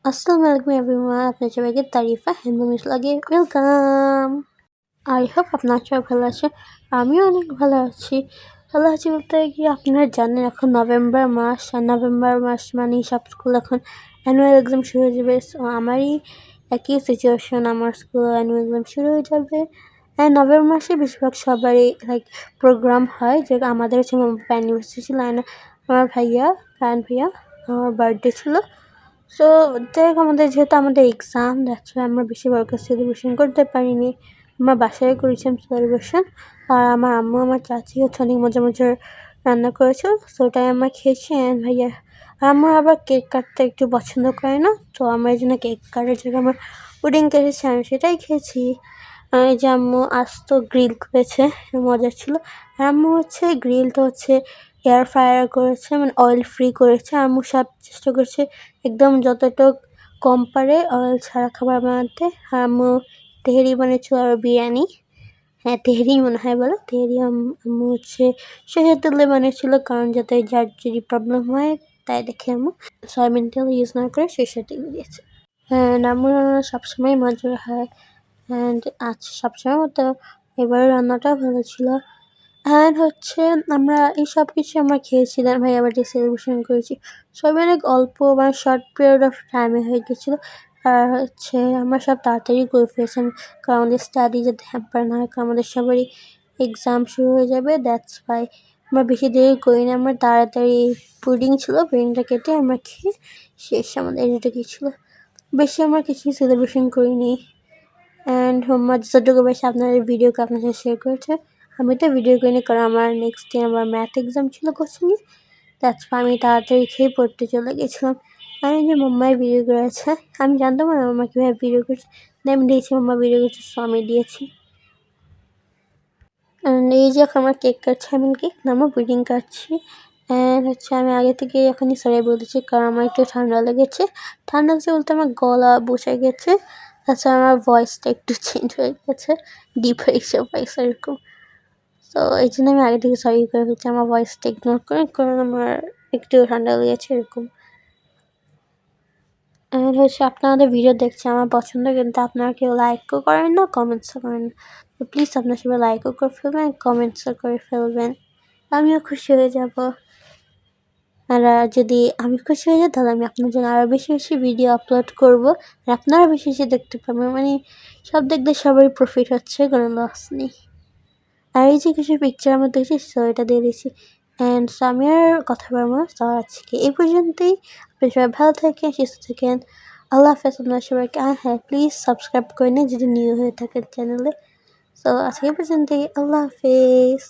আসসালামু আলাইকুম এভরিওয়ান, আপনার সবাইকে তারিফা হ্যান্ডলুমস লাগে ওয়েলকাম। আই হোপ আপনার সবাই ভালো আছে। আমিও অনেক ভালো আছি। ভালো আছি বলতে কি, আপনারা জানেন এখন নভেম্বর মাস, আর নভেম্বর মাস মানে সব স্কুল এখন অ্যানুয়াল এক্সাম শুরু হয়ে যাবে। সো আমারই একই সিচুয়েশন, আমার স্কুল অ্যানুয়াল এক্সাম শুরু হয়ে যাবে। হ্যাঁ, নভেম্বর মাসে বেশিরভাগ সবারই লাইক প্রোগ্রাম হয়, যে আমাদের হচ্ছে অ্যানিভার্সারি ছিল, আমার ভাইয়া আমার বার্থডে ছিল। সো যাই হোক, যেহেতু আমাদের এক্সাম, দ্যাটস ওয়াই আমরা বেশিরভাগ সেলিব্রেশন করতে পারিনি। আমার বাসায় করেছিলাম সেলিব্রেশন। আর আমার আম্মু আমার চাচি হচ্ছে অনেক মজার মজার রান্না করেছিল, সো ওটাই আমরা খেয়েছি। অ্যান্ড ভাইয়া আম্মু আবার কেক কাটতে একটু পছন্দ করে না, তো আমরা এই জন্য কেক কাটার জায়গায় আমার পুডিং কেটেছি, আমি সেটাই খেয়েছি। এই যে আম্মু আস্ত গ্রিল করেছে, মজা ছিল। আর আম্মু হচ্ছে গ্রিলটা হচ্ছে এয়ার ফ্রায়ার করেছে, মানে অয়েল ফ্রি করেছে। আম্মু সব চেষ্টা করছে একদম যতটুক কম পারে অয়েল ছাড়া খাবার বানাতে। আর আম্মু তেহেরি বানিয়েছিল আর বিরিয়ানি। হ্যাঁ, তেহেরি মনে হয় বলো, তেহেরি আম্মু হচ্ছে সরিষার তেলে বানিয়েছিল, কারণ যাতে যার যদি প্রবলেম হয় তাই দেখে আম্মু সয়াবিন তেল ইউজ না করে সরিষার তেল দিয়েছে। হ্যাঁ, আম্মুর রান্না সবসময় মজার হয়। অ্যান্ড আচ্ছা, সবসময় মতো এবারের রান্নাটাও ভালো ছিল। অ্যান্ড হচ্ছে আমরা এই সব কিছু আমরা খেয়েছিলাম, ভাই আবার যে সেলিব্রেশন করেছি সবই অনেক অল্প মানে শর্ট পিরিয়ড অফ টাইমে হয়ে গেছিলো। আর হচ্ছে আমরা সব তাড়াতাড়ি করে ফেলেছিলাম, কারণ আমাদের স্টাডি যাতে হ্যাম্পার না হয়, কারণ আমাদের সবারই এক্সাম শুরু হয়ে যাবে। দ্যাটস ওয়াই আমরা বেশি দেরি করি না, আমরা তাড়াতাড়ি পুডিং ছিল, পুডিংটা কেটে আমরা খেয়ে শেষ, আমাদের এটাই ছিল। বেশি আমরা কিছুই সেলিব্রেশন করিনি। অ্যান্ড হোমওয়ার্ক যতটুকু বেশি আপনাদের ভিডিওকে আপনার সাথে শেয়ার করেছে। আমি তো ভিডিও করিনি, কারণ আমার নেক্সট ডে আমার ম্যাথ এক্সাম ছিল কোচিংয়ে। দ্যাটস আমি তাড়াতাড়ি খেয়ে পড়তে চলে গেছিলাম। আমি যে মাম্মাই ভিডিও করেছে, আমি জানতাম না মাম্মা কীভাবে ভিডিও করছে, আমি দিয়েছি মাম্মা ভিডিও করছে, সো আমি দিয়েছি। অ্যান্ড এই যে এখন আমার কেক কাটছি, আমি কেক না আমার পুডিং কাটছি। অ্যান্ড হচ্ছে আমি আগে থেকে এখনই সরি বলতেছি, কারণ আমার একটু ঠান্ডা লেগেছে। ঠান্ডা লেগেছে বলতে আমার গলা বসে গেছে, তাছাড়া আমার ভয়েসটা একটু চেঞ্জ হয়ে গেছে, ডিপ হয়ে গেছে ভয়েস এরকম। তো এই জন্য আমি আগে থেকে সরি করে ফেলছি, আমার ভয়েসটা ইগনোর করে, কারণ আমার একটু ঠান্ডা লেগেছে এরকম। আর হচ্ছে আপনাদের ভিডিও দেখছি আমার পছন্দ, কিন্তু আপনারা কেউ লাইকও করেন না, কমেন্টসও করেন না। তো প্লিজ আপনার সবাই লাইকও করে ফেলবেন, কমেন্টসও করে ফেলবেন, আমিও খুশি হয়ে যাব। আর যদি আমি খুশি হয়ে যাই, তাহলে আমি আপনার জন্য আরও বেশি বেশি ভিডিও আপলোড করব, আর আপনারা বেশি বেশি দেখতে পাবেন। মানে সব দেখতে সবারই প্রফিট হচ্ছে, কোনো লস নেই। আর এই যে কিছু পিকচার আমার দেখছি, সো এটা দিয়ে দিচ্ছি। অ্যান্ড সো আমি আর কথা বলবো না, তো আজকে এই পর্যন্তই। আপনি সবাই ভালো থাকেন, সুস্থ থাকেন। আল্লাহ হাফেজ আপনার সবাইকে। আর হ্যাঁ, প্লিজ সাবস্ক্রাইব করে নিন যদি নিউ হয়ে থাকেন চ্যানেলে। সো আজকে এই পর্যন্তই, আল্লাহ হাফেজ।